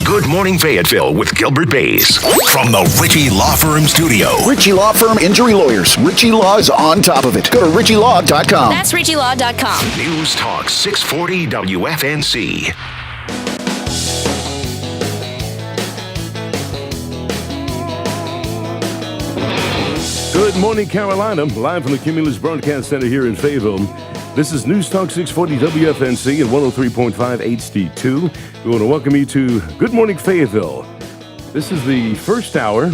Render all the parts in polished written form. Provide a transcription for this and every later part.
Good Morning Fayetteville with Gilbert Baez from the Ritchie Law Firm Studio. Ritchie Law Firm Injury Lawyers. Ritchie Law is on top of it. Go to ritchielaw.com. That's ritchielaw.com. News Talk 640 WFNC. Good morning, Carolina. Live from the Cumulus Broadcast Center here in Fayetteville. This is News Talk 640 WFNC and 103.5 HD2. We want to welcome you to Good Morning Fayetteville. This is the first hour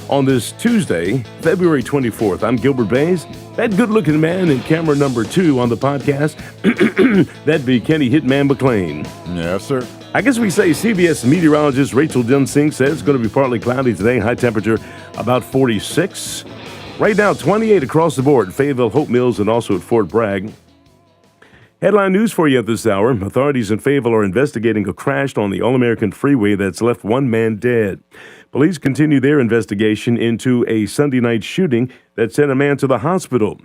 on this Tuesday, February 24th. I'm Gilbert Baez, that good-looking man in camera number 2 on the podcast. That'd be Kenny Hitman Mcclain. Yes, sir. I guess we say CBS meteorologist Rachel Dunsink says it's going to be partly cloudy today. High temperature about 46. Right now, 28 across the board. Fayetteville, Hope Mills, and also at Fort Bragg. Headline news for you at this hour. Authorities in Fayetteville are investigating a crash on the All-American Freeway that's left one man dead. Police continue their investigation into a Sunday night shooting that sent a man to the hospital.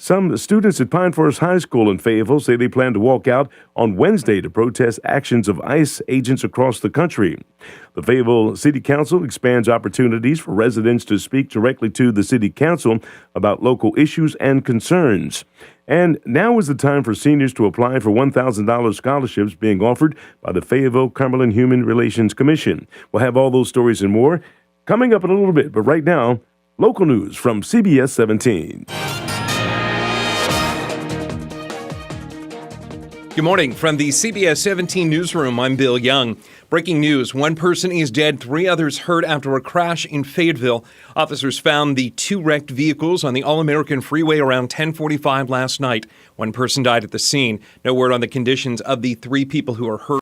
Some students at Pine Forest High School in Fayetteville say they plan to walk out on Wednesday to protest actions of ICE agents across the country. The Fayetteville City Council expands opportunities for residents to speak directly to the City Council about local issues and concerns. And now is the time for seniors to apply for $1,000 scholarships being offered by the Fayetteville-Cumberland Human Relations Commission. We'll have all those stories and more coming up in a little bit. But right now, local news from CBS 17. Good morning. From the CBS 17 newsroom, I'm Bill Young. Breaking news. One person is dead, 3 others hurt after a crash in Fayetteville. Officers found the 2 wrecked vehicles on the All-American Freeway around 10:45 last night. 1 person died at the scene. No word on the conditions of the 3 people who are hurt.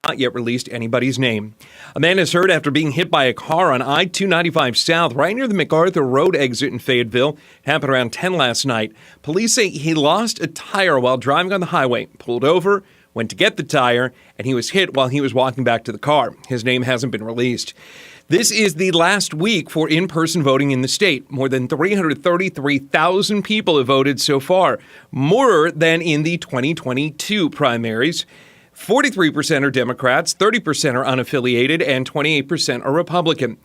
Not yet released anybody's name. A man is hurt after being hit by a car on I-295 South right near the MacArthur Road exit in Fayetteville. It happened around 10 last night. Police say he lost a tire while driving on the highway, pulled over, went to get the tire, and he was hit while he was walking back to the car. His name hasn't been released. This is the last week for in-person voting in the state. More than 333,000 people have voted so far, more than in the 2022 primaries. 43% are Democrats, 30% are unaffiliated, and 28% are Republican.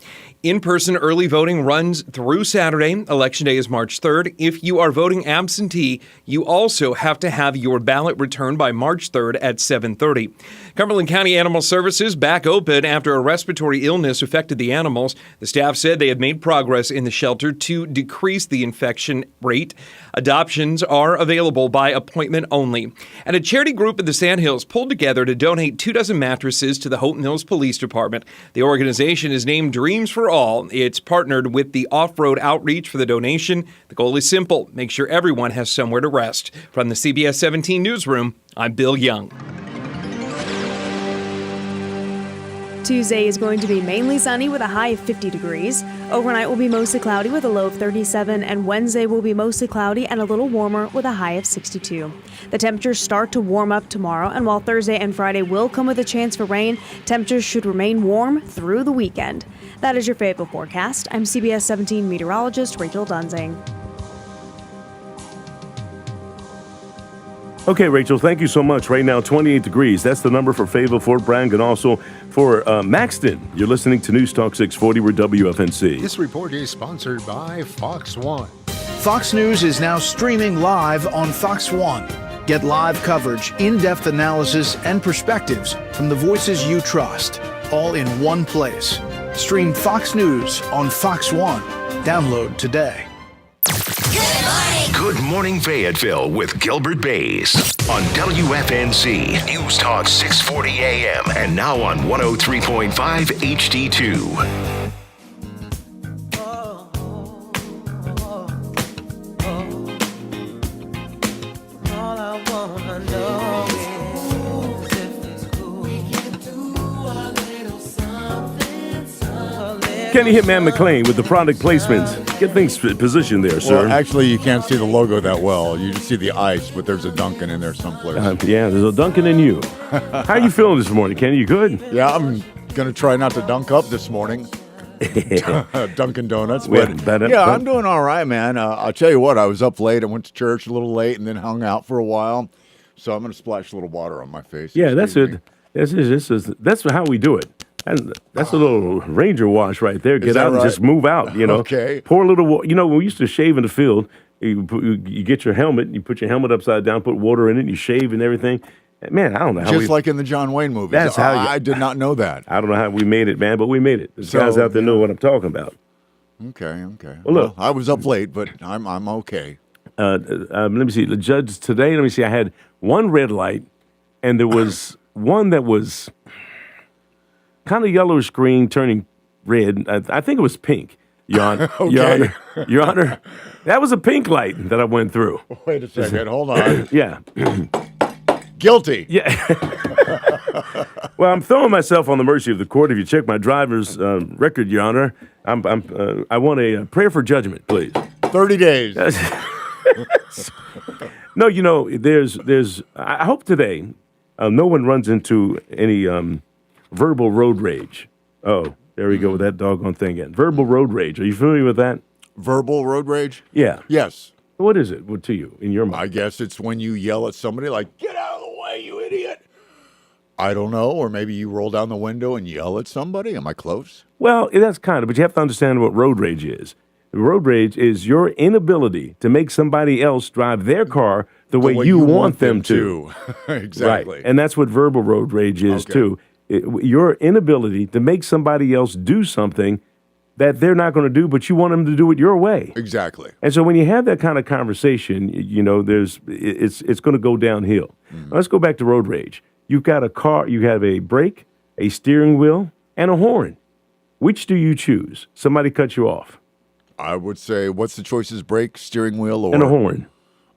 In-person early voting runs through Saturday. Election day is March 3rd. If you are voting absentee, you also have to have your ballot returned by March 3rd at 7:30. Cumberland County Animal Services back open after a respiratory illness affected the animals. The staff said they had made progress in the shelter to decrease the infection rate. Adoptions are available by appointment only. And a charity group in the Sandhills pulled together to donate 24 mattresses to the Hope Mills Police Department. The organization is named Dreams for All. It's partnered with the Off-Road Outreach for the donation. The goal is simple: make sure everyone has somewhere to rest. From the CBS 17 newsroom, I'm Bill Young. Tuesday is going to be mainly sunny with a high of 50 degrees. Overnight will be mostly cloudy with a low of 37, and Wednesday will be mostly cloudy and a little warmer with a high of 62. The temperatures start to warm up tomorrow, and while Thursday and Friday will come with a chance for rain, temperatures should remain warm through the weekend. That is your Fayetteville forecast. I'm CBS 17 meteorologist Rachel Dunsink. Okay, Rachel, thank you so much. Right now, 28 degrees. That's the number for Fayetteville, Fort Bragg, and also for Maxton. You're listening to News Talk 640 with WFNC. This report is sponsored by Fox One. Fox News is now streaming live on Fox One. Get live coverage, in-depth analysis, and perspectives from the voices you trust, all in one place. Stream Fox News on Fox One. Download today. Good Morning Fayetteville with Gilbert Baez on WFNC News Talk 640 AM and now on 103.5 HD2. Kenny Hitman Mcclain with the product placements. Get things positioned there, sir. Well, actually, you can't see the logo that well. You just see the ice, but there's a Dunkin' in there someplace. Yeah, there's a Dunkin' in you. How you feeling this morning, Kenny? You good? Yeah, I'm going to try not to dunk up this morning. Dunkin' Donuts. But, I'm doing all right, man. I'll tell you what, I was up late. I went to church a little late and then hung out for a while. So I'm going to splash a little water on my face. Yeah, that's it. That's how we do it. And that's a little ranger wash right there. Get out and right? just move out, Okay. Pour a little water. When we used to shave in the field, you get your helmet, you put your helmet upside down, put water in it, you shave and everything. Man, I don't know how Just like in the John Wayne movies. That's how I did not know that. I don't know how we made it, man, but we made it. The guys out there know what I'm talking about. Okay. Well, look. I was up late, but I'm okay. Let me see. The judge today, let me see. I had one red light, and there was one that was kind of yellowish green turning red. I think it was pink. Your Honor, that was a pink light that I went through. Wait a second. Hold on. Yeah. Guilty. Yeah. Well, I'm throwing myself on the mercy of the court. If you check my driver's record, Your Honor, I want a prayer for judgment, please. 30 days. No, there's. I hope today no one runs into any verbal road rage. Oh, there we go with that doggone thing again. Verbal road rage. Are you familiar with that? Verbal road rage? Yeah. Yes. What is it to you in your mind? I guess it's when you yell at somebody like, "Get out of the way, you idiot." I don't know. Or maybe you roll down the window and yell at somebody. Am I close? Well, that's kind of, but you have to understand what road rage is. Road rage is your inability to make somebody else drive their car the way you want them to. Exactly. Right. And that's what verbal road rage is, too. Your inability to make somebody else do something that they're not going to do, but you want them to do it your way. Exactly. And so when you have that kind of conversation, it's going to go downhill. Now, let's go back to road rage. You've got a car, you have a brake, a steering wheel, and a horn. Which do you choose? Somebody cut you off. I would say, what's the choices? Brake, steering wheel, or? And a horn.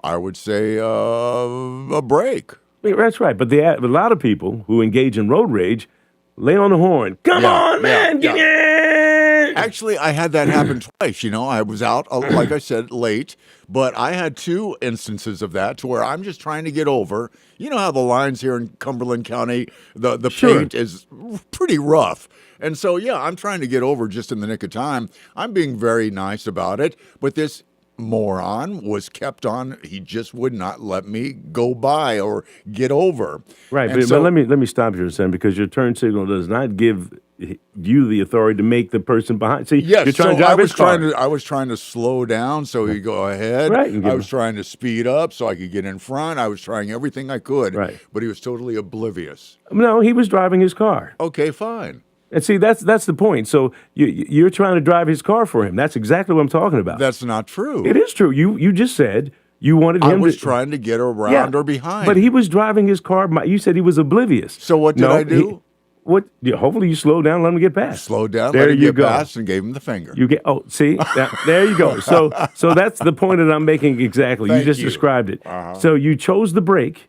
I would say a brake. That's right. But a lot of people who engage in road rage lay on the horn. Come on, man, get in! Actually, I had that happen twice. I was out, like I said, late, but I had two instances of that to where I'm just trying to get over. You know how the lines here in Cumberland County, the paint is pretty rough. And so, I'm trying to get over just in the nick of time. I'm being very nice about it, but this moron was kept on. He just would not let me go by or get over. Right, but let me stop you a second, because your turn signal does not give you the authority to make the person behind. See, yes, you're trying to drive his car. I was trying to slow down so he'd go ahead. Right, I was trying to speed up so I could get in front. I was trying everything I could. Right. But he was totally oblivious. No, he was driving his car. Okay, fine. And see, that's the point. So you're trying to drive his car for him. That's exactly what I'm talking about. That's not true. It is true. You just said you wanted him to... I was trying to get around or behind. But he was driving his car. You said he was oblivious. So what did I do? Hopefully you slowed down, let him get past. Slowed down, there let him you get go. past, and gave him the finger. See? There you go. So that's the point that I'm making exactly. You just described it. Uh-huh. So you chose the brake,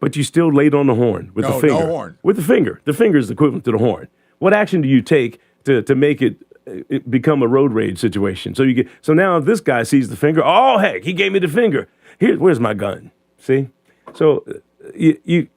but you still laid on the horn with the finger. No horn. With the finger. The finger is equivalent to the horn. What action do you take to make it become a road rage situation? So now if this guy sees the finger, oh heck, he gave me the finger. Where's my gun? See? So if you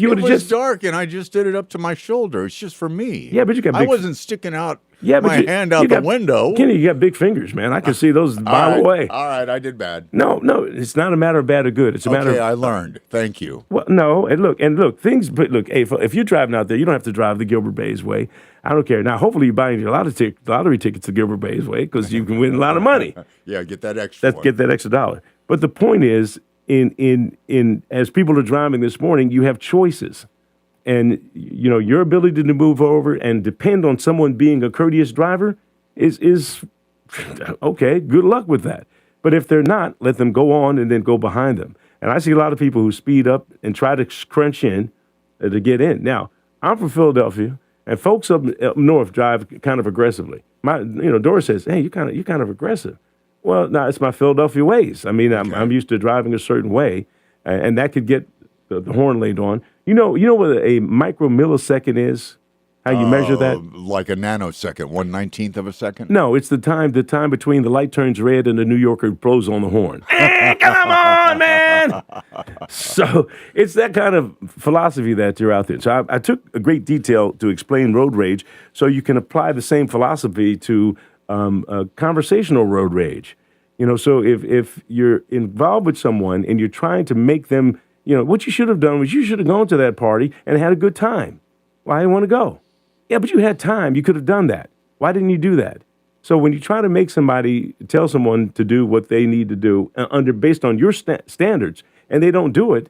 would have just... It was dark, and I just did it up to my shoulder. It's just for me. Yeah, but you got I wasn't sticking out my hand out the window. Kenny, you got big fingers, man. I can see those a mile away. All right, I did bad. No, it's not a matter of bad or good. It's a matter of... Okay, I learned. Thank you. Well, no, and look, hey, if you're driving out there, you don't have to drive the Gilbert Baez way. I don't care. Now, hopefully you're buying your lottery tickets the Gilbert Baez way, because you can win a lot of money. Yeah, get that extra one. Get that extra dollar. But the point is, in as people are driving this morning, you have choices. And, your ability to move over and depend on someone being a courteous driver is okay, good luck with that. But if they're not, let them go on and then go behind them. And I see a lot of people who speed up and try to crunch in to get in. Now, I'm from Philadelphia, and folks up north drive kind of aggressively. Doris says, hey, you're kind of aggressive. Well, no, it's my Philadelphia ways. I mean, I'm used to driving a certain way, and that could get the horn laid on. You know what a micromillisecond is? How you measure that? Like a nanosecond, 1/19th of a second? No, it's the time between the light turns red and the New Yorker blows on the horn. Hey, come on, man! So it's that kind of philosophy that you're out there. So I took a great detail to explain road rage, so you can apply the same philosophy to conversational road rage. So if you're involved with someone and you're trying to make them, what you should have done was you should have gone to that party and had a good time. Well, I didn't want to go. Yeah, but you had time. You could have done that. Why didn't you do that? So when you try to make somebody tell someone to do what they need to do based on your standards, and they don't do it,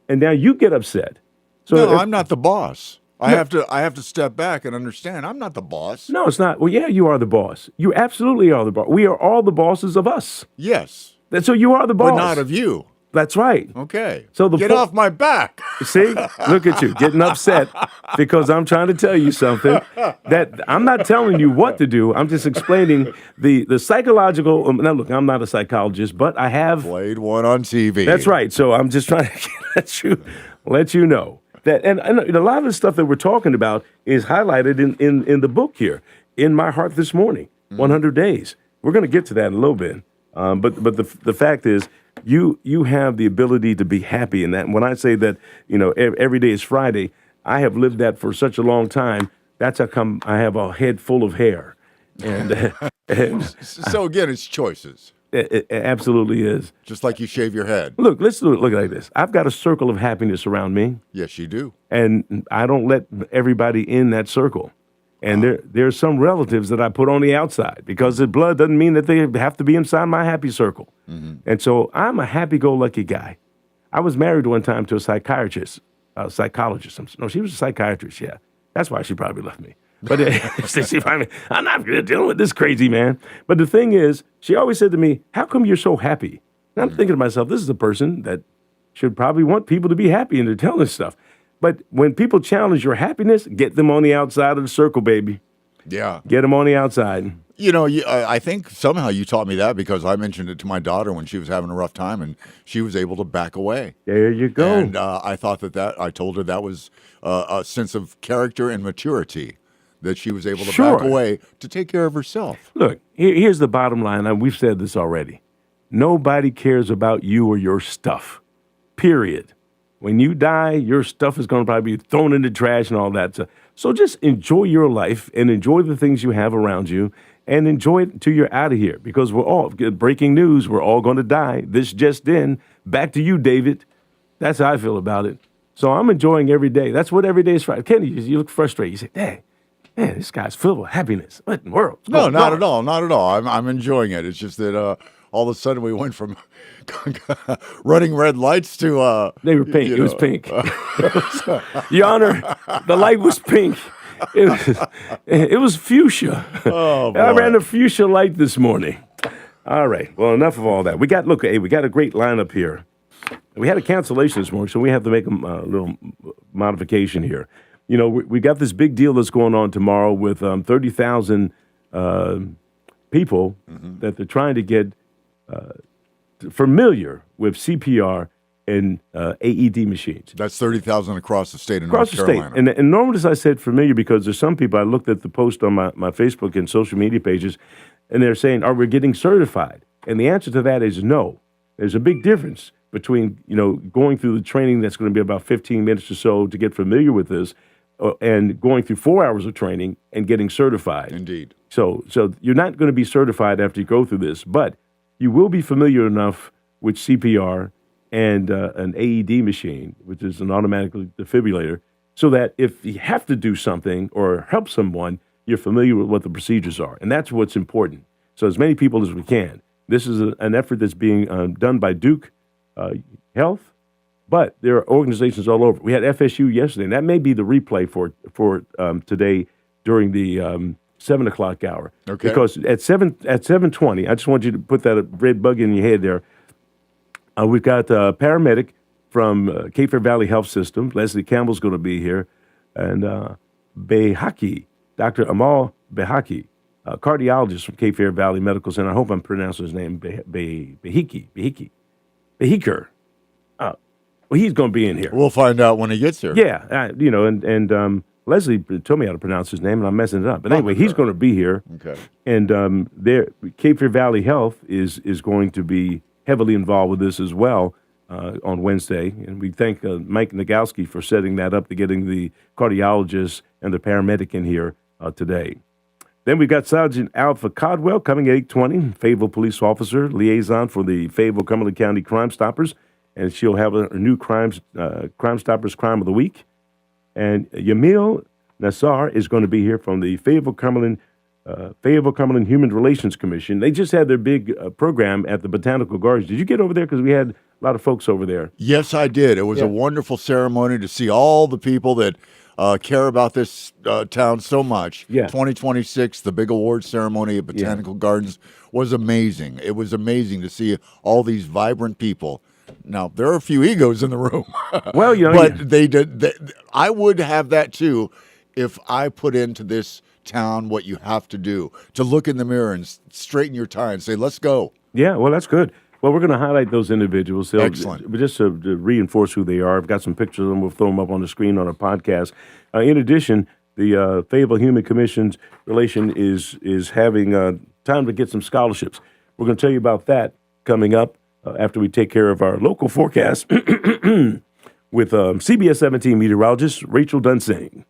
and now you get upset. So No, I'm not the boss. I have to step back and understand I'm not the boss. No, it's not. Well, yeah, you are the boss. You absolutely are the boss. We are all the bosses of us. Yes. So you are the boss. But not of you. That's right. Okay. So get off my back. See, look at you getting upset because I'm trying to tell you something that I'm not telling you what to do. I'm just explaining the psychological. Now, look, I'm not a psychologist, but I have played one on TV. That's right. So I'm just trying to let you know that, and a lot of the stuff that we're talking about is highlighted in the book here, In My Heart This Morning, 100 Days. We're going to get to that in a little bit. But the fact is, you have the ability to be happy in that. And when I say that, every day is Friday, I have lived that for such a long time. That's how come I have a head full of hair. And so again, it's choices. It absolutely is. Just like you shave your head. Look, let's do it. Look like this. I've got a circle of happiness around me. Yes, you do. And I don't let everybody in that circle. And there's some relatives that I put on the outside because the blood doesn't mean that they have to be inside my happy circle. Mm-hmm. And so I'm a happy-go-lucky guy. I was married one time to a psychologist. No, she was a psychiatrist, yeah. That's why she probably left me. But I'm not dealing with this crazy man. But the thing is, she always said to me, how come you're so happy? And I'm thinking to myself, this is a person that should probably want people to be happy, and they're telling us stuff. But when people challenge your happiness, get them on the outside of the circle, baby. Yeah. Get them on the outside. I think somehow you taught me that because I mentioned it to my daughter when she was having a rough time, and she was able to back away. There you go. And I thought I told her that was a sense of character and maturity, that she was able to back away to take care of herself. Look, here's the bottom line, and we've said this already. Nobody cares about you or your stuff, period. When you die, your stuff is going to probably be thrown in the trash and all that. So just enjoy your life and enjoy the things you have around you and enjoy it until you're out of here because we're all, breaking news, we're all going to die. This just in. Back to you, David. That's how I feel about it. So I'm enjoying every day. That's what every day is Friday. Kenny, you look frustrated. You say, dang, man, this guy's filled with happiness. What in the world? No, not at all. Not at all. I'm enjoying it. It's just that all of a sudden we went from running red lights to they were pink. It was pink. Your Honor, the light was pink. It was fuchsia. Oh, boy. I ran a fuchsia light this morning. All right. Well, enough of all that. We got a great lineup here. We had a cancellation this morning, so we have to make a little modification here. We got this big deal that's going on tomorrow with 30,000 people that they're trying to get familiar with CPR and AED machines. That's 30,000 across the state of North Carolina. Across the state. And normally I said familiar because there's some people, I looked at the post on my Facebook and social media pages, and they're saying, are we getting certified? And the answer to that is no. There's a big difference between, going through the training that's going to be about 15 minutes or so to get familiar with this and going through 4 hours of training and getting certified. Indeed. So you're not going to be certified after you go through this, but you will be familiar enough with CPR and an AED machine, which is an automatic defibrillator, so that if you have to do something or help someone, you're familiar with what the procedures are. And that's what's important. So as many people as we can. This is an effort that's being done by Duke Health, but there are organizations all over. We had FSU yesterday, and that may be the replay for today during the 7 o'clock hour. Okay. Because at 7:20, I just want you to put that red bug in your head there. We've got a paramedic from Cape Fear Valley Health System. Leslie Campbell's going to be here. And Behaki, Dr. Amal Behaki, a cardiologist from Cape Fear Valley Medical Center. I hope I'm pronouncing his name, Behiker. Well, he's going to be in here. We'll find out when he gets here. Yeah, and Leslie told me how to pronounce his name, and I'm messing it up. But anyway, he's going to be here. Okay. And Cape Fear Valley Health is going to be heavily involved with this as well on Wednesday. And we thank Mike Nagowski for setting that up, to getting the cardiologist and the paramedic in here today. Then we've got Sergeant Alpha Codwell coming at 8:20, Fayetteville police officer, liaison for the Fayetteville Cumberland County Crime Stoppers. And she'll have a new Crime Stoppers Crime of the Week. And Yamil Nassar is going to be here from the Fayetteville Cumberland Human Relations Commission. They just had their big program at the Botanical Gardens. Did you get over there? Because we had a lot of folks over there. Yes, I did. It was a wonderful ceremony to see all the people that care about this town so much. Yeah. 2026, the big award ceremony at Botanical Gardens was amazing. It was amazing to see all these vibrant people. Now, there are a few egos in the room. Well, but they did. I would have that too if I put into this town what you have to do, to look in the mirror and straighten your tie and say, let's go. Yeah, well, that's good. Well, we're going to highlight those individuals. So Excellent. Just to reinforce who they are, I've got some pictures of them. We'll throw them up on the screen on our podcast. In addition, the Fayetteville Human Commission's relation is having time to get some scholarships. We're going to tell you about that coming up after we take care of our local forecast with CBS 17 meteorologist Rachel Dunsing.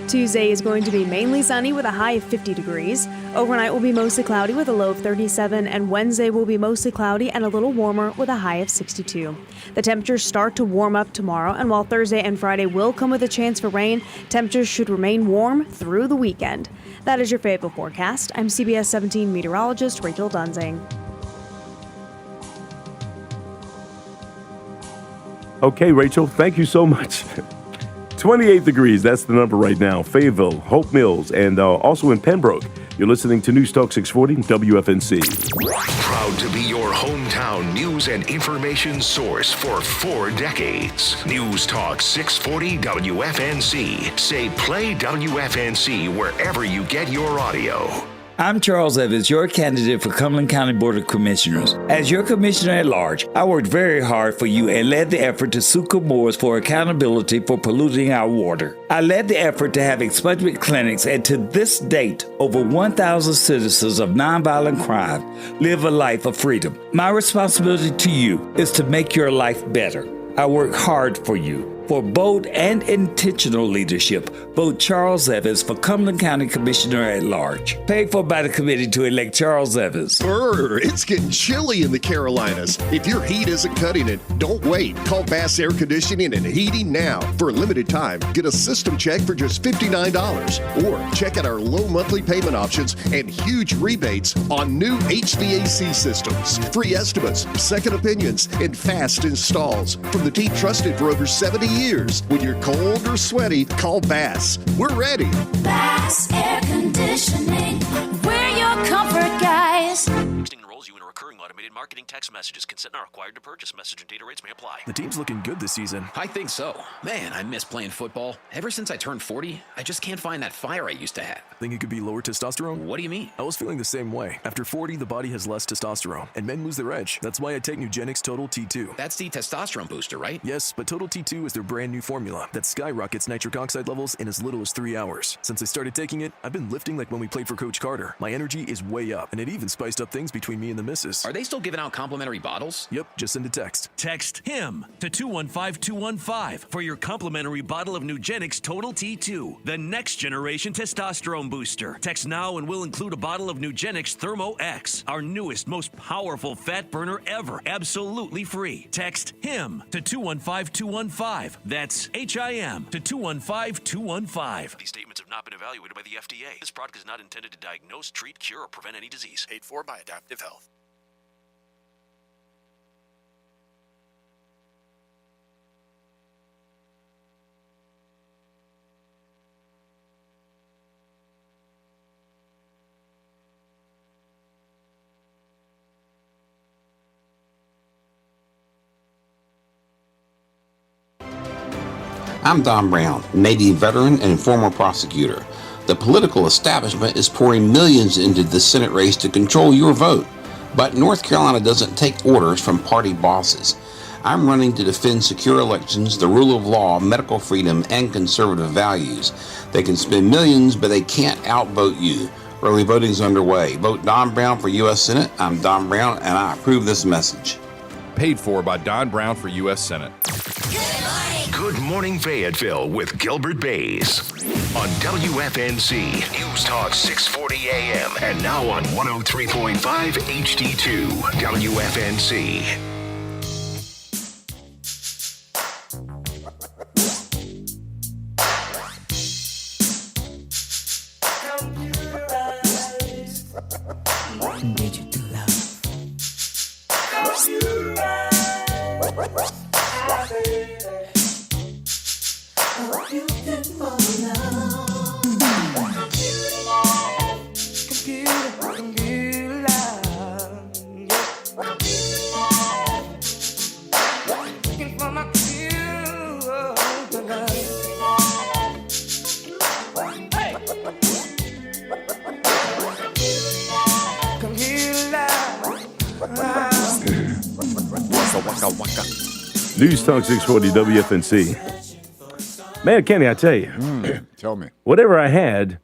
Tuesday is going to be mainly sunny with a high of 50 degrees. Overnight will be mostly cloudy with a low of 37, and Wednesday will be mostly cloudy and a little warmer with a high of 62. The temperatures start to warm up tomorrow, and while Thursday and Friday will come with a chance for rain, temperatures should remain warm through the weekend. That is your Fayetteville forecast. I'm CBS 17 meteorologist Rachel Dunsing. Okay, Rachel, thank you so much. 28 degrees, that's the number right now. Fayetteville, Hope Mills, and also in Pembroke. You're listening to News Talk 640 WFNC. Proud to be your hometown news and information source for 4 decades. News Talk 640 WFNC. Say play WFNC wherever you get your audio. I'm Charles Evans, your candidate for Cumberland County Board of Commissioners. As your commissioner at large, I worked very hard for you and led the effort to sue Comores for accountability for polluting our water. I led the effort to have expungement clinics, and to this date, over 1,000 citizens of nonviolent crime live a life of freedom. My responsibility to you is to make your life better. I work hard for you. For bold and intentional leadership, vote Charles Evans for Cumberland County Commissioner at Large. Paid for by the committee to elect Charles Evans. Brr, it's getting chilly in the Carolinas. If your heat isn't cutting it, don't wait. Call Bass Air Conditioning and Heating now. For a limited time, get a system check for just $59. Or check out our low monthly payment options and huge rebates on new HVAC systems. Free estimates, second opinions, and fast installs from the team trusted for over 70 years. When you're cold or sweaty, call Bass. We're ready. Bass Air Conditioning. We're your comfort guys. Texting enrolls you in a recurring automated marketing text messages. Consent not required to purchase. Message and data rates may apply. The team's looking good this season. I think so. Man, I miss playing football. Ever since I turned 40, I just can't find that fire I used to have. Think it could be lower testosterone? What do you mean? I was feeling the same way. After 40, the body has less testosterone, and men lose their edge. That's why I take Nugenix Total T2. That's the testosterone booster, right? Yes, but Total T2 is their brand new formula that skyrockets nitric oxide levels in as little as 3 hours. Since I started taking it, I've been lifting like when we played for Coach Carter. My energy is way up, and it even spiced up things between me and the missus. Are they still giving out complimentary bottles? Yep, just send a text. Text HIM to 215-215 for your complimentary bottle of Nugenix Total T2, the next generation testosterone booster. Text now and we'll include a bottle of Nugenix Thermo X, our newest, most powerful fat burner ever, absolutely free. Text HIM to 215-215. That's HIM to 215-215. These statements have not been evaluated by the FDA. This product is not intended to diagnose, treat, cure, or prevent any disease. Paid for by Adaptive Health. I'm Don Brown, Navy veteran and former prosecutor. The political establishment is pouring millions into the Senate race to control your vote. But North Carolina doesn't take orders from party bosses. I'm running to defend secure elections, the rule of law, medical freedom, and conservative values. They can spend millions, but they can't outvote you. Early voting is underway. Vote Don Brown for U.S. Senate. I'm Don Brown, and I approve this message. Paid for by Don Brown for U.S. Senate. Good Morning Fayetteville with Gilbert Baez on WFNC News Talk 640 AM and now on 103.5 HD2 WFNC. News Talk 640 WFNC. Man, Kenny, I tell you. Tell me. Whatever I had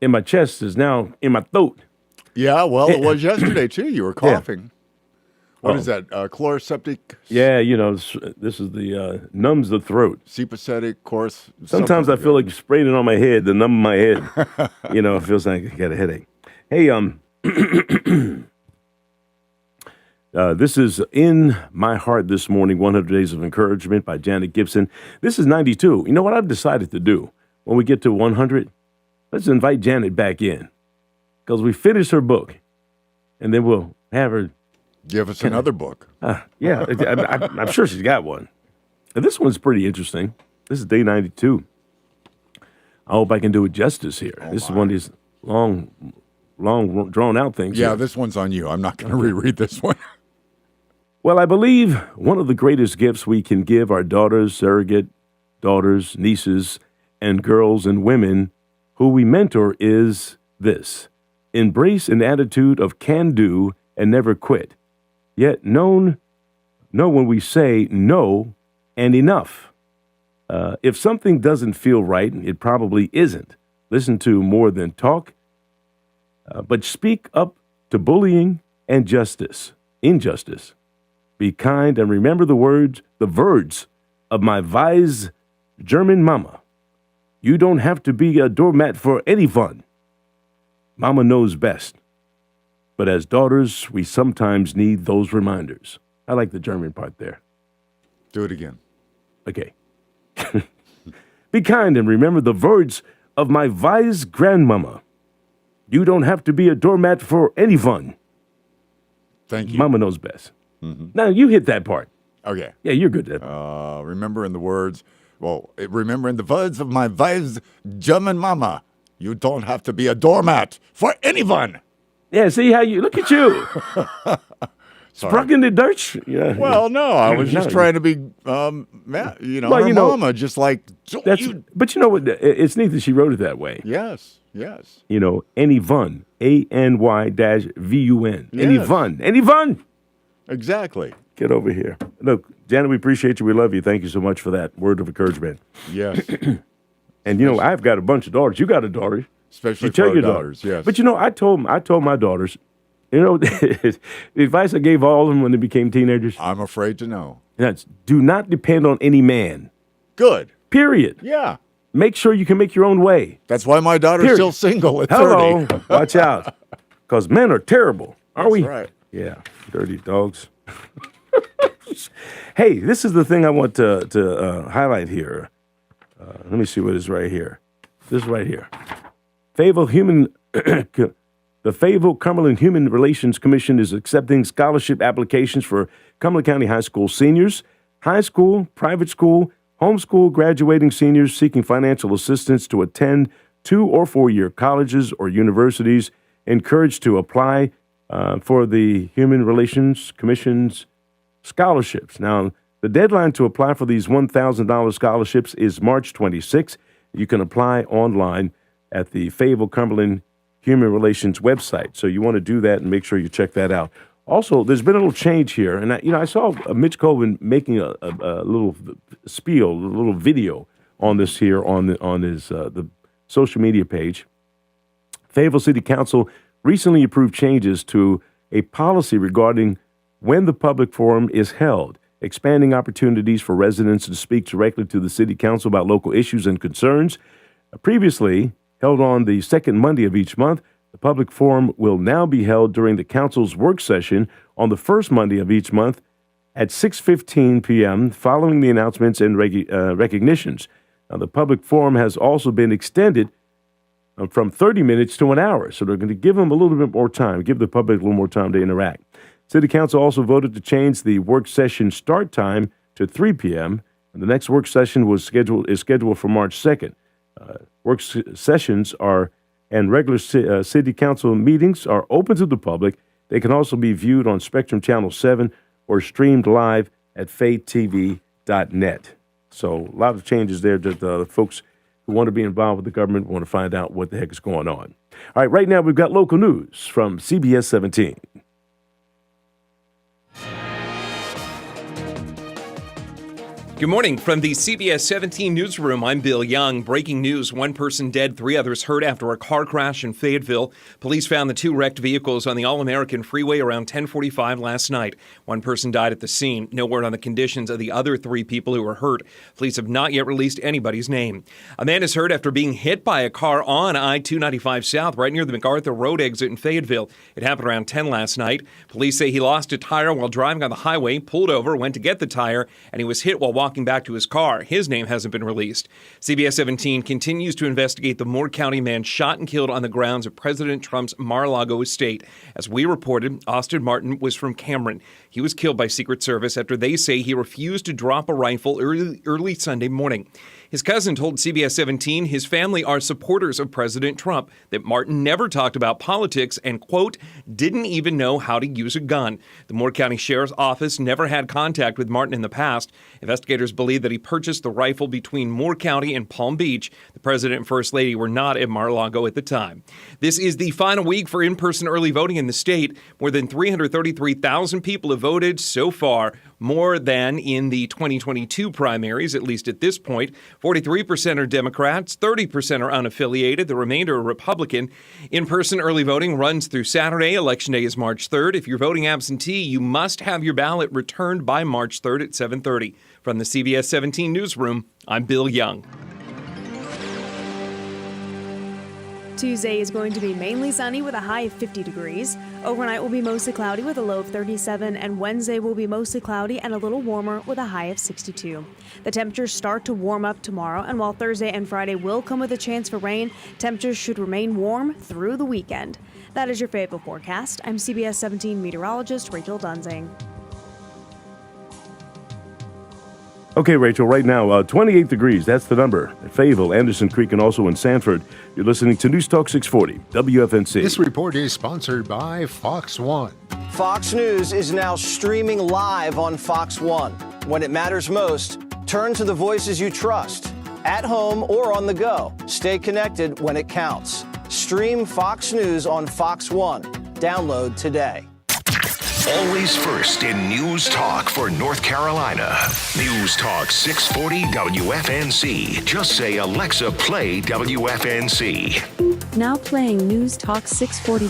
in my chest is now in my throat. Yeah, well, it was yesterday, too. You were coughing. Yeah. What is that? Chloroseptic? Yeah, this is the numbs the throat. Sepacetic course. Sometimes I feel like spraying it on my head to numb my head. It feels like I got a headache. Hey, this is In My Heart This Morning, 100 Days of Encouragement by Janet Gibson. This is 92. You know what I've decided to do when we get to 100? Let's invite Janet back in because we finish her book, and then we'll have her give us another book. Yeah, I'm sure she's got one. And this one's pretty interesting. This is day 92. I hope I can do it justice here. This is one of these long, drawn-out things. Yeah, here. this one's on you. I'm not going to reread this one. Well, I believe one of the greatest gifts we can give our daughters, surrogate daughters, nieces, and girls and women who we mentor is this: embrace an attitude of can-do and never quit. Yet know when we say no and enough. If something doesn't feel right, it probably isn't. Listen to more than talk, but speak up to bullying and injustice. Be kind and remember the words of my wise German mama. You don't have to be a doormat for any fun. Mama knows best. But as daughters, we sometimes need those reminders. I like the German part there. Do it again. Okay. Be kind and remember the words of my wise grandmama. You don't have to be a doormat for any fun. Thank you. Mama knows best. Mm-hmm. Now, you hit that part. Okay. Yeah, you're good at remembering the words. Well, remembering the words of my wise German mama. You don't have to be a doormat for anyone. Yeah, see how you look at you. Sprung the Dutch. Yeah. Well, no, I was just trying to be, mama, just like. But you know what? It's neat that she wrote it that way. Yes. Anyone, ANY-VUN. Yes. Anyone. Exactly. Get over here. Look, Janet, we appreciate you. We love you. Thank you so much for that word of encouragement. Yes. And I've got a bunch of daughters. You got a daughter. Especially you tell for your daughters, yes. But I told my daughters, the advice I gave all of them when they became teenagers. I'm afraid to know. That's do not depend on any man. Good. Period. Yeah. Make sure you can make your own way. That's why my daughter's still single at 30. Hello. Watch out. Because men are terrible. Are we? That's right. Yeah. Dirty dogs. Hey, this is the thing I want to highlight here. Let me see what is right here. This is right here. The Fayetteville Cumberland Human Relations Commission is accepting scholarship applications for Cumberland County High School seniors, high school, private school, homeschool graduating seniors seeking financial assistance to attend 2- or 4-year colleges or universities. Encouraged to apply for the Human Relations Commission's scholarships. Now, the deadline to apply for these $1,000 scholarships is March 26th. You can apply online at the Fayetteville Cumberland Human Relations website. So you want to do that and make sure you check that out. Also, there's been a little change here, and I saw Mitch Colvin making a little spiel, a little video on this here on his the social media page. Fayetteville City Council recently approved changes to a policy regarding when the public forum is held, expanding opportunities for residents to speak directly to the City Council about local issues and concerns. Previously held on the second Monday of each month, the public forum will now be held during the Council's work session on the first Monday of each month at 6:15 p.m. following the announcements and recognitions. Now, the public forum has also been extended from 30 minutes to an hour, so they're going to give them a little bit more time, give the public a little more time to interact. City Council also voted to change the work session start time to 3 p.m. The next work session is scheduled for March 2nd. Work sessions and regular city council meetings are open to the public. They can also be viewed on Spectrum Channel 7 or streamed live at fadetv.net. So a lot of changes there that folks who want to be involved with the government want to find out what the heck is going on. All right, right now we've got local news from CBS 17. Good morning from the CBS 17 newsroom. I'm Bill Young. Breaking news, one person dead, 3 others hurt after a car crash in Fayetteville. Police found the 2 wrecked vehicles on the All-American Freeway around 10:45 last night. One person died at the scene. No word on the conditions of the other 3 people who were hurt. Police have not yet released anybody's name. A man is hurt after being hit by a car on I-295 South right near the MacArthur Road exit in Fayetteville. It happened around 10 last night. Police say he lost a tire while driving on the highway, pulled over, went to get the tire, and he was hit while walking back to his car. His name hasn't been released. CBS 17 continues to investigate the Moore County man shot and killed on the grounds of President Trump's Mar-a-Lago estate. As we reported, Austin Martin was from Cameron. He was killed by Secret Service after they say he refused to drop a rifle early Sunday morning. His cousin told CBS 17 his family are supporters of President Trump, that Martin never talked about politics and, quote, didn't even know how to use a gun. The Moore County Sheriff's Office never had contact with Martin in the past. Investigators believe that he purchased the rifle between Moore County and Palm Beach. The president and first lady were not at Mar-a-Lago at the time. This is the final week for in-person early voting in the state. More than 333,000 people have voted so far, more than in the 2022 primaries, at least at this point. 43% are Democrats, 30% are unaffiliated, the remainder are Republican. In-person early voting runs through Saturday. Election day is March 3rd. If you're voting absentee, you must have your ballot returned by March 3rd at 7:30. From the CBS 17 newsroom, I'm Bill Young. Tuesday is going to be mainly sunny with a high of 50 degrees. Overnight will be mostly cloudy with a low of 37, and Wednesday will be mostly cloudy and a little warmer with a high of 62. The temperatures start to warm up tomorrow, and while Thursday and Friday will come with a chance for rain, temperatures should remain warm through the weekend. That is your Fayetteville forecast. I'm CBS 17 meteorologist Rachel Dunzing. Okay, Rachel, right now, 28 degrees. That's the number. At Fayetteville, Anderson Creek, and also in Sanford. You're listening to News Talk 640, WFNC. This report is sponsored by Fox One. Fox News is now streaming live on Fox One. When it matters most, turn to the voices you trust. At home or on the go, stay connected when it counts. Stream Fox News on Fox One. Download today. Always first in News Talk for North Carolina. News Talk 640 WFNC. Just say, Alexa, play WFNC. Now playing News Talk 640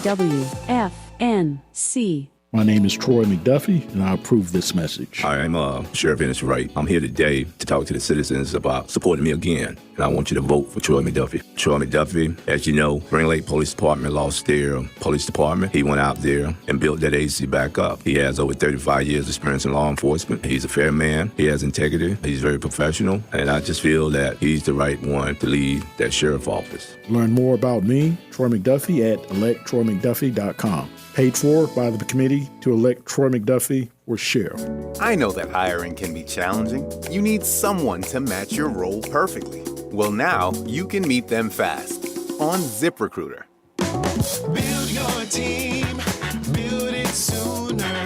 WFNC. My name is Troy McDuffie, and I approve this message. Hi, I'm Sheriff Ennis Wright. I'm here today to talk to the citizens about supporting me again, and I want you to vote for Troy McDuffie. Troy McDuffie, as you know, Ring Lake Police Department lost their police department. He went out there and built that agency back up. He has over 35 years experience in law enforcement. He's a fair man. He has integrity. He's very professional, and I just feel that he's the right one to lead that sheriff office. Learn more about me, Troy McDuffie, at electtroymcduffie.com. Paid for by the committee to elect Troy McDuffie or sheriff. I know that hiring can be challenging. You need someone to match your role perfectly. Well, now you can meet them fast on ZipRecruiter. Build your team, build it sooner.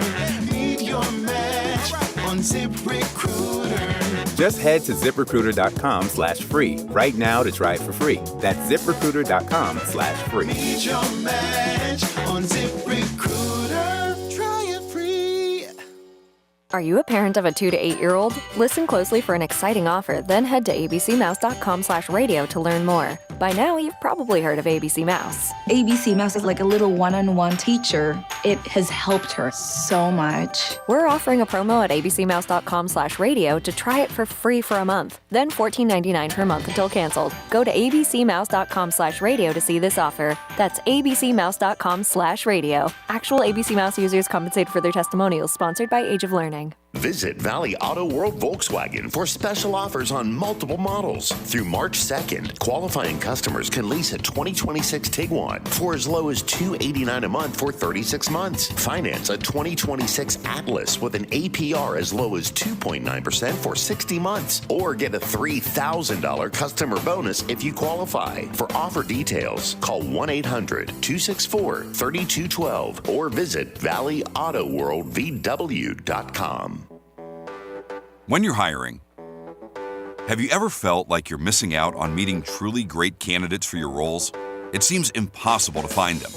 Meet your match on ZipRecruiter. Just head to ZipRecruiter.com/free right now to try it for free. That's ZipRecruiter.com/free. Meet your match on ZipRecruiter. Try it free. Are you a parent of a 2 to 8-year-old? Listen closely for an exciting offer, then head to abcmouse.com/radio to learn more. By now, you've probably heard of ABC Mouse. ABC Mouse is like a little one-on-one teacher. It has helped her so much. We're offering a promo at abcmouse.com/radio to try it for free for a month, then $14.99 per month until canceled. Go to abcmouse.com/radio to see this offer. That's abcmouse.com/radio. Actual ABC Mouse users compensated for their testimonials, sponsored by Age of Learning. Visit Valley Auto World Volkswagen for special offers on multiple models. Through March 2nd, qualifying customers can lease a 2026 Tiguan for as low as $289 a month for 36 months. Finance a 2026 Atlas with an APR as low as 2.9% for 60 months. Or get a $3,000 customer bonus if you qualify. For offer details, call 1-800-264-3212 or visit ValleyAutoWorldVW.com. When you're hiring, have you ever felt like you're missing out on meeting truly great candidates for your roles? It seems impossible to find them,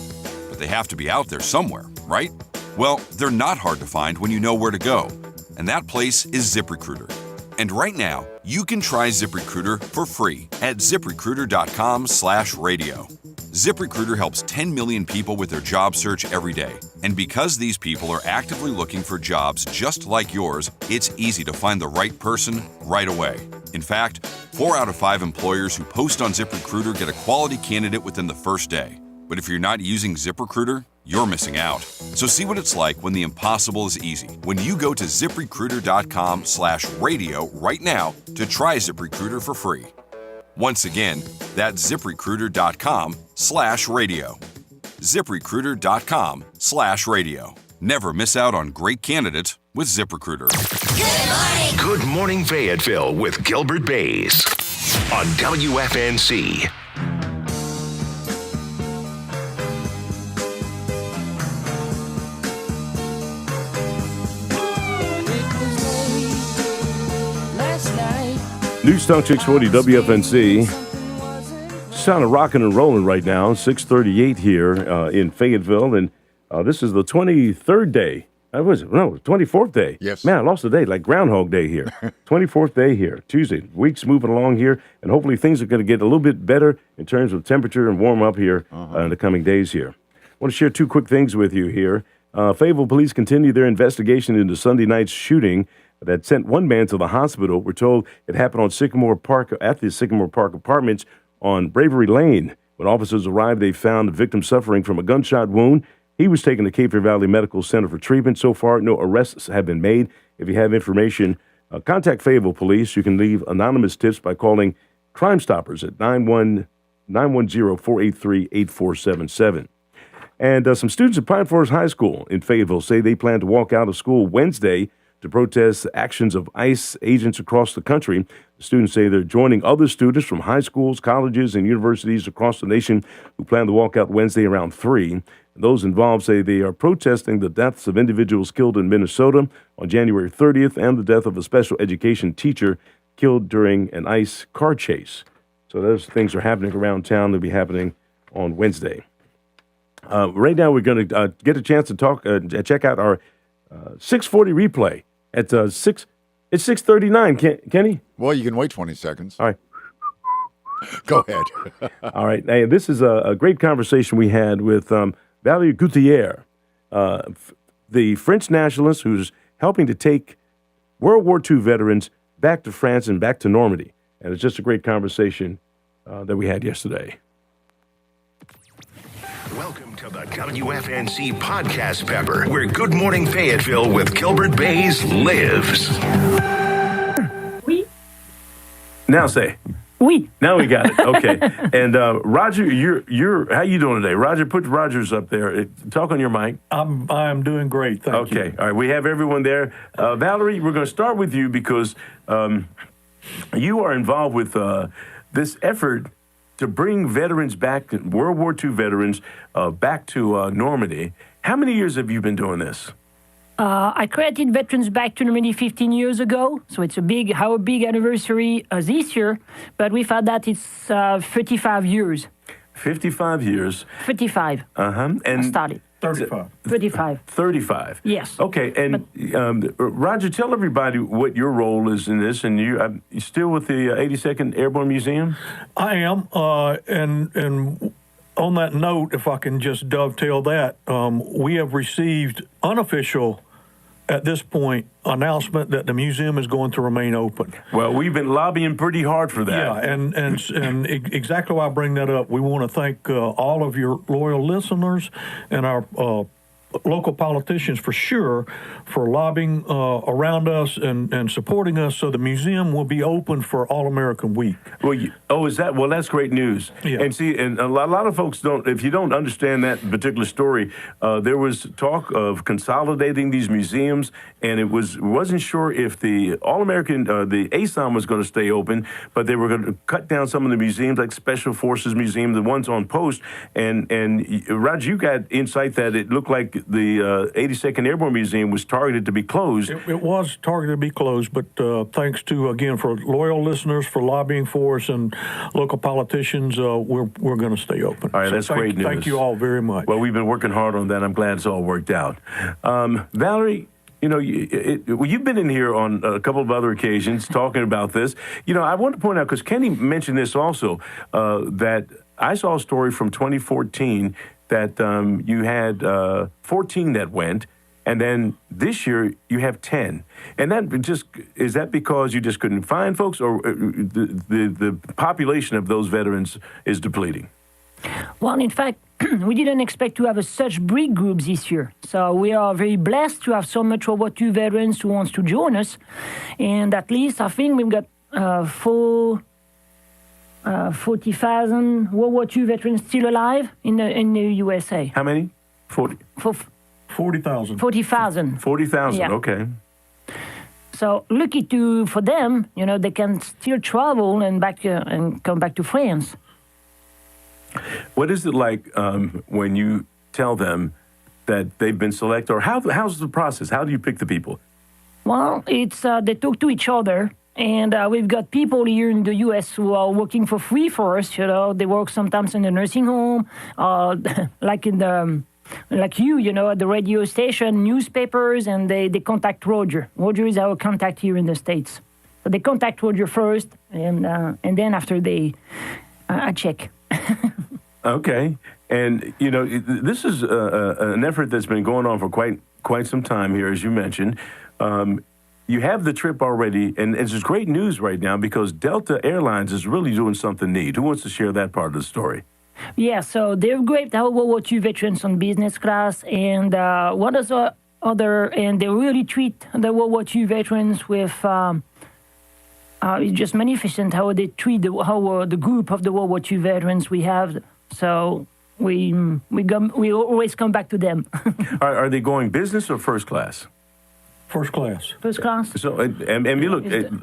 but they have to be out there somewhere, right? Well, they're not hard to find when you know where to go, and that place is ZipRecruiter. And right now, you can try ZipRecruiter for free at ZipRecruiter.com/radio. ZipRecruiter helps 10 million people with their job search every day. And because these people are actively looking for jobs just like yours, it's easy to find the right person right away. In fact, 4 out of 5 employers who post on ZipRecruiter get a quality candidate within the first day. But if you're not using ZipRecruiter, you're missing out. So see what it's like when the impossible is easy. When you go to ZipRecruiter.com/radio right now to try ZipRecruiter for free. Once again, that's ZipRecruiter.com/radio. ZipRecruiter.com/radio. Never miss out on great candidates with ZipRecruiter. Good morning, Fayetteville with Gilbert Baez on WFNC. News Talk 640 WFNC. Sound of rocking and rolling right now. 6:38 here in Fayetteville, and this is the 23rd day. Was it? No, 24th day. Yes. Man, I lost a day, like Groundhog Day here. 24th day here, Tuesday. Week's moving along here, and hopefully things are going to get a little bit better in terms of temperature and warm up here in the coming days here. I want to share 2 quick things with you here. Fayetteville police continue their investigation into Sunday night's shooting that sent one man to the hospital. We're told it happened on Sycamore Park, at the Sycamore Park Apartments on Bravery Lane. When officers arrived, they found the victim suffering from a gunshot wound. He was taken to Cape Fear Valley Medical Center for treatment. So far, no arrests have been made. If you have information, contact Fayetteville Police. You can leave anonymous tips by calling Crime Stoppers at 910-483-8477. And some students at Pine Forest High School in Fayetteville say they plan to walk out of school Wednesday to protest actions of ICE agents across the country. The students say they're joining other students from high schools, colleges, and universities across the nation who plan to walk out Wednesday around 3. Those involved say they are protesting the deaths of individuals killed in Minnesota on January 30th and the death of a special education teacher killed during an ICE car chase. So those things are happening around town. They'll be happening on Wednesday. Right now, we're going to get a chance to check out our 640 replay at 6. It's 6:39. Kenny? Well, you can wait 20 seconds. All right. Go ahead. All right. Hey, this is a great conversation we had with Valérie Gutierrez, the French nationalist who's helping to take World War II veterans back to France and back to Normandy. And it's just a great conversation that we had yesterday. Welcome to the WFNC Podcast Pepper, where Good Morning Fayetteville with Gilbert Baez lives. Oui. Now say. Oui. Now we got it. Okay. And Roger, you're how you doing today? Roger, put Rogers up there. Talk on your mic. I'm doing great. Thank you. Okay. All right. We have everyone there. Valérie, we're going to start with you because you are involved with this effort to bring veterans back, World War II veterans, back to Normandy. How many years have you been doing this? I created Veterans Back to Normandy 15 years ago, so it's our big anniversary this year, but we found that it's 35 years. 55 years. 55. Uh-huh. And I started. 35. 35. 35. Yes. Okay, and Roger, tell everybody what your role is in this, and you still with the 82nd Airborne Museum? I am, and on that note, if I can just dovetail that, we have received unofficial, at this point, announcement that the museum is going to remain open. Well, we've been lobbying pretty hard for that. Yeah, and exactly why I bring that up, we want to thank all of your loyal listeners and our local politicians for sure for lobbying around us and supporting us, so the museum will be open for All-American Week. Well, is that? Well, that's great news. Yeah. And see, and a lot of folks don't. If you don't understand that particular story, there was talk of consolidating these museums, and wasn't sure if the All-American, the ASOM was going to stay open, but they were going to cut down some of the museums, like Special Forces Museum, the ones on post. And Roger, you got insight that it looked like the 82nd Airborne Museum was targeted to be closed. It was targeted to be closed, but thanks to, again, for loyal listeners, for lobbying for us, and local politicians, we're going to stay open. All right, that's great news. Thank you all very much. Well, we've been working hard on that. I'm glad it's all worked out. Valerie, you know, you've been in here on a couple of other occasions talking about this. You know, I want to point out, because Kenny mentioned this also, that I saw a story from 2014 that you had 14 that went, and then this year you have 10. And is that because you just couldn't find folks, or the population of those veterans is depleting? Well, in fact, we didn't expect to have such big groups this year. So we are very blessed to have so much World War II veterans who wants to join us. And at least I think we've got 40,000 World War II veterans still alive in the USA. How many? 40,000. 40,000. 40,000, Yeah. okay. So lucky for them, you know, they can still travel and come back to France. What is it like when you tell them that they've been selected, or how's the process? How do you pick the people? Well, it's they talk to each other. And we've got people here in the U.S. who are working for free for us. You know, they work sometimes in a nursing home, like you know, at the radio station, newspapers, and they contact Roger. Roger is our contact here in the States. So they contact Roger first, and then after I check. Okay, and you know, this is an effort that's been going on for quite some time here, as you mentioned. You have the trip already, and it's great news right now because Delta Airlines is really doing something neat. Who wants to share that part of the story? Yeah, so they're great. Our World War II veterans on business class, and what is other, and they really treat the World War II veterans with. It's just magnificent how they treat the group of the World War II veterans we have. So we always come back to them. Are they going business or first class? First class. First class. So, and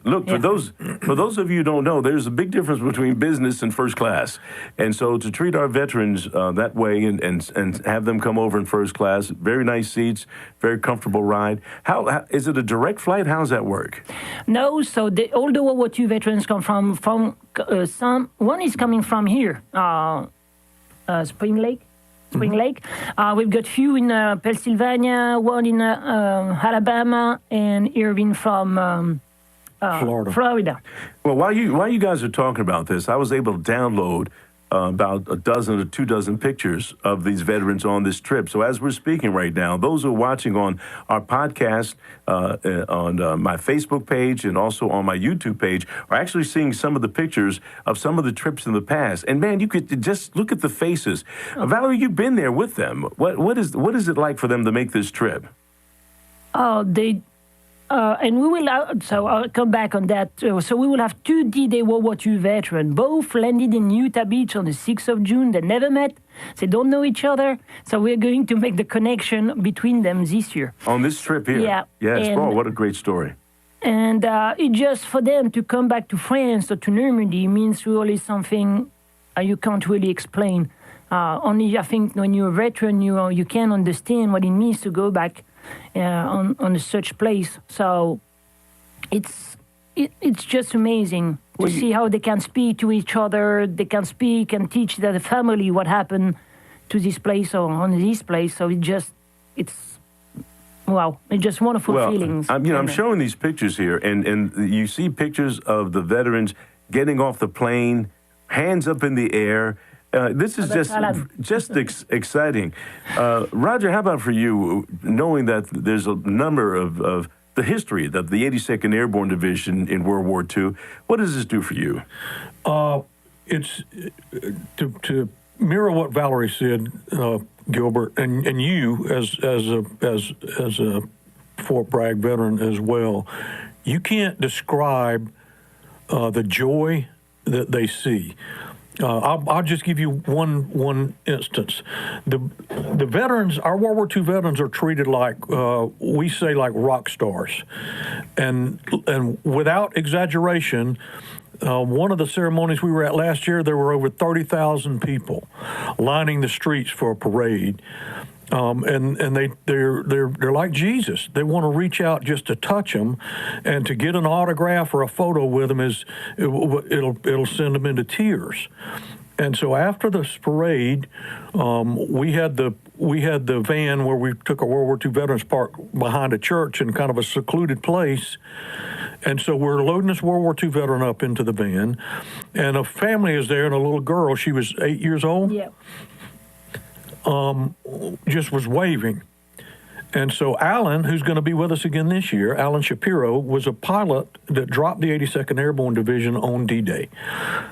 look, for those of you who don't know, there's a big difference between business and first class. And so to treat our veterans that way and have them come over in first class, very nice seats, very comfortable ride. How is it a direct flight? How does that work? No, so all the World War II veterans come from some. One is coming from here, Spring Lake. We've got few in Pennsylvania, one in Alabama, and Irving from Florida. Well, while you guys are talking about this, I was able to download about a dozen or 24 pictures of these veterans on this trip. So as we're speaking right now, those who are watching on our podcast, on my Facebook page, and also on my YouTube page, are actually seeing some of the pictures of some of the trips in the past. And man, you could just look at the faces. Valerie, you've been there with them. What is it like for them to make this trip? And we will, so I'll come back on that. So we will have 2 D-Day World War II veterans. Both landed in Utah Beach on the 6th of June. They never met. They don't know each other. So we're going to make the connection between them this year. On this trip here? Yeah. Yes. What a great story. And it just for them to come back to France or to Normandy means really something you can't really explain. Only I think when you're a veteran, you can understand what it means to go back on such place. So it's just amazing to see how they can speak to each other. They can speak and teach the family what happened to this place or on this place. So it's wow, it's just wonderful feelings. I'm showing these pictures here, and you see pictures of the veterans getting off the plane, hands up in the air. This is just exciting. Roger, how about for you, knowing that there's a number of the history of the 82nd Airborne Division in World War II, what does this do for you? It's to mirror what Valerie said, Gilbert, and you as a Fort Bragg veteran as well. You can't describe the joy that they see. I'll just give you one instance. The veterans, our World War II veterans, are treated like we say like rock stars, and without exaggeration. One of the ceremonies we were at last year, there were over 30,000 people lining the streets for a parade. And they're like Jesus. They want to reach out just to touch him, and to get an autograph or a photo with him it'll send them into tears. And so after this parade, we had the van where we took a World War II veterans park behind a church in kind of a secluded place. And so we're loading this World War II veteran up into the van, and a family is there, and a little girl, she was 8 years old. Yeah. Just was waving. And so Alan, who's going to be with us again this year, Alan Shapiro, was a pilot that dropped the 82nd Airborne Division on D-Day.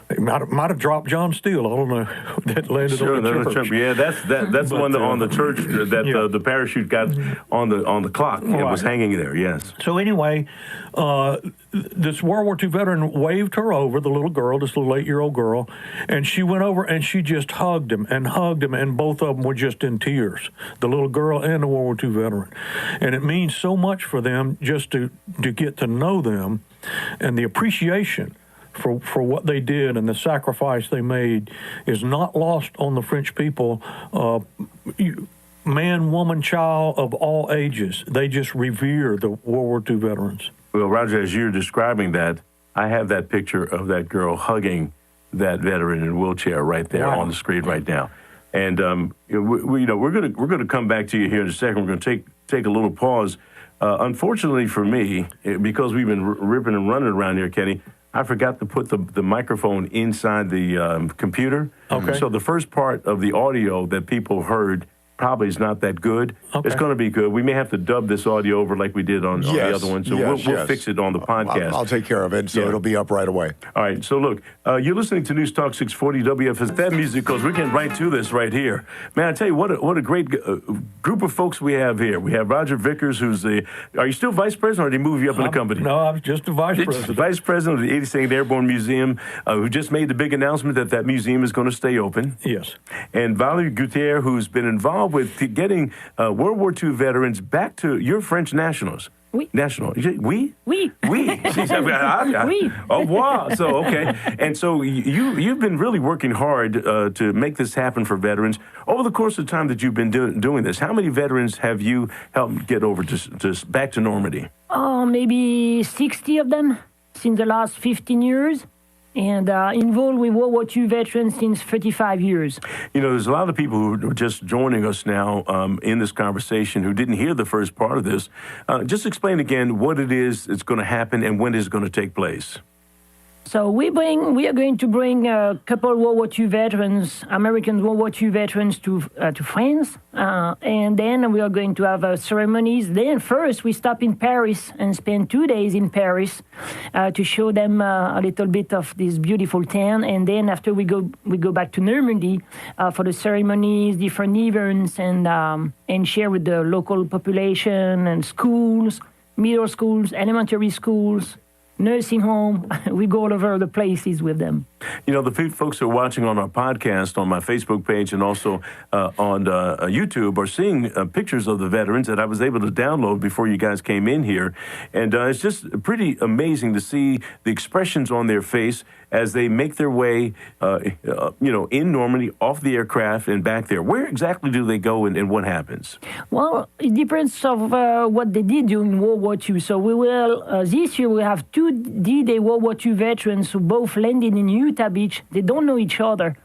They might have dropped John Steele. I don't know. That landed on the church. Yeah, that's the one on the church that the parachute got on the clock. Right. It was hanging there. Yes. So anyway, this World War II veteran waved her over, the little girl, this little 8-year-old girl, and she went over and she just hugged him, and both of them were just in tears, the little girl and the World War II veteran. And it means so much for them just to get to know them, and the appreciation for what they did and the sacrifice they made is not lost on the French people. Man, woman, child of all ages, they just revere the World War II veterans. Well, Roger, as you're describing that, I have that picture of that girl hugging that veteran in a wheelchair right there on the screen right now. And we're going to come back to you here in a second. We're going to take a little pause. Unfortunately for me, because we've been ripping and running around here, Kenny, I forgot to put the microphone inside the computer. Okay. So the first part of the audio that people heard probably is not that good. Okay. It's going to be good. We may have to dub this audio over like we did on the other one. So we'll fix it on the podcast. I'll take care of it, so it'll be up right away. All right. So look, you're listening to News Talk 640 WFNC. That music, because we're getting right to this right here. Man, I tell you, what a great group of folks we have here. We have Roger Vickers, who's are you still vice president, or did he move you up in the company? No, I'm just the vice president. Vice president of the 82nd Airborne Museum, who just made the big announcement that museum is going to stay open. Yes. And Valerie Gutierrez, who's been involved with getting World War II veterans back to your French nationals. Oui. National. Oui? Oui. Oui. Oui. Au revoir. So, okay. And so you've been really working hard to make this happen for veterans. Over the course of the time that you've been doing this, how many veterans have you helped get over to back to Normandy? Oh, maybe 60 of them since the last 15 years. And involved with World War II veterans since 35 years. You know, there's a lot of people who are just joining us now in this conversation who didn't hear the first part of this. Just explain again what it is that's going to happen and when it's going to take place. So we are going to bring a couple World War II veterans, American World War II veterans to France, and then we are going to have ceremonies. Then first we stop in Paris and spend 2 days in Paris to show them a little bit of this beautiful town, and then after we go back to Normandy for the ceremonies, different events, and share with the local population and schools, middle schools, elementary schools, nursing home. We go all over the places with them. You know, the folks who are watching on our podcast, on my Facebook page, and also on YouTube are seeing pictures of the veterans that I was able to download before you guys came in here. And it's just pretty amazing to see the expressions on their face as they make their way, in Normandy, off the aircraft and back there. Where exactly do they go and what happens? Well, it depends of what they did during World War II. So we will, this year we have 2 D-Day World War II veterans who both landed in Utah Beach. They don't know each other.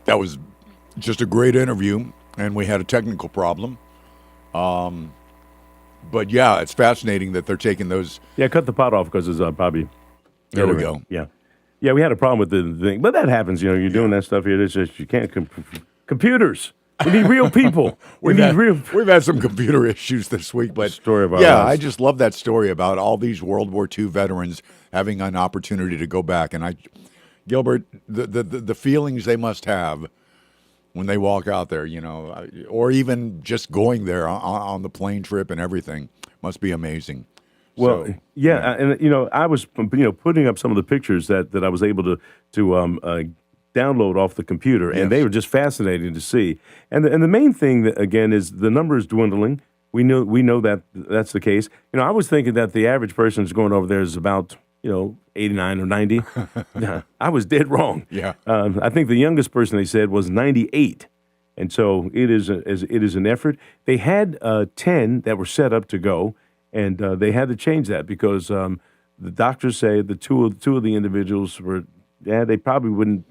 That was just a great interview, and we had a technical problem. But yeah, it's fascinating that they're taking those. Yeah, cut the pot off because it's probably. There we go. Yeah. Yeah, we had a problem with the thing, but that happens. You know, you're doing that stuff here. It's just you can't computers. We need real people. We've had some computer issues this week, but story of our yeah, lives. I just love that story about all these World War II veterans having an opportunity to go back. And Gilbert, the feelings they must have when they walk out there, you know, or even just going there on the plane trip and everything must be amazing. Well, yeah, and you know, I was putting up some of the pictures that I was able to download off the computer, and they were just fascinating to see. And the main thing that, again, is the number is dwindling. We know that that's the case. You know, I was thinking that the average person who's going over there is about 89 or 90. I was dead wrong. Yeah, I think the youngest person they said was 98. And so it is an effort. They had 10 that were set up to go. And they had to change that because the doctors say the two of the individuals they probably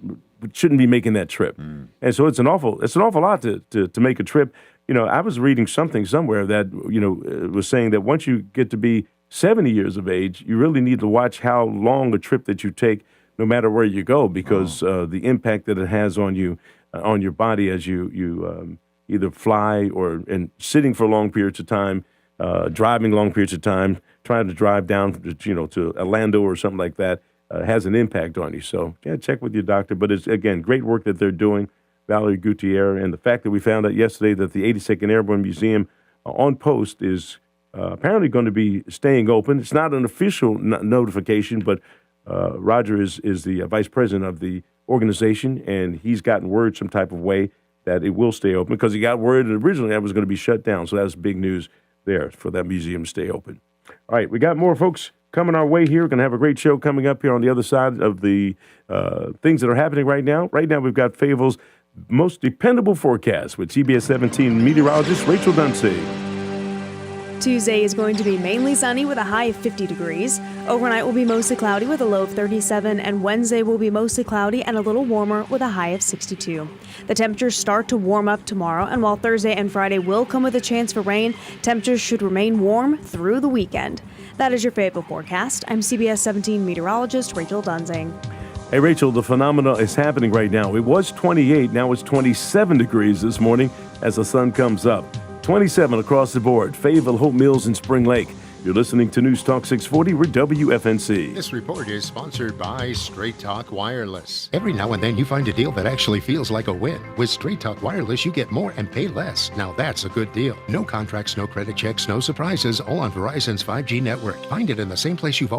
shouldn't be making that trip. And so it's an awful lot to make a trip. You know, I was reading something somewhere that was saying that once you get to be 70 years of age, you really need to watch how long a trip that you take, no matter where you go, because the impact that it has on you, on your body as you either fly and sitting for long periods of time. Driving long periods of time, trying to drive down, to Orlando or something like that, has an impact on you. So, yeah, check with your doctor. But it's, again, great work that they're doing, Valerie Gutierrez. And the fact that we found out yesterday that the 82nd Airborne Museum on post is apparently going to be staying open. It's not an official notification, but Roger is the vice president of the organization, and he's gotten word some type of way that it will stay open because he got word originally that it was going to be shut down. So that's big news there for that museum to stay open. All right, we got more folks coming our way here. We're going to have a great show coming up here on the other side of the things that are happening right now. Right now, we've got Fayetteville's most dependable forecast with CBS 17 meteorologist Rachel Dunsey. Tuesday is going to be mainly sunny with a high of 50 degrees. Overnight will be mostly cloudy with a low of 37, and Wednesday will be mostly cloudy and a little warmer with a high of 62. The temperatures start to warm up tomorrow, and while Thursday and Friday will come with a chance for rain, temperatures should remain warm through the weekend. That is your Fayetteville forecast. I'm CBS 17 meteorologist Rachel Dunsing. Hey, Rachel, the phenomena is happening right now. It was 28, now it's 27 degrees this morning as the sun comes up. 27 across the board. Fayetteville, Hope Mills, and Spring Lake. You're listening to News Talk 640. We're WFNC. This report is sponsored by Straight Talk Wireless. Every now and then you find a deal that actually feels like a win. With Straight Talk Wireless, you get more and pay less. Now that's a good deal. No contracts, no credit checks, no surprises, all on Verizon's 5G network. Find it in the same place you've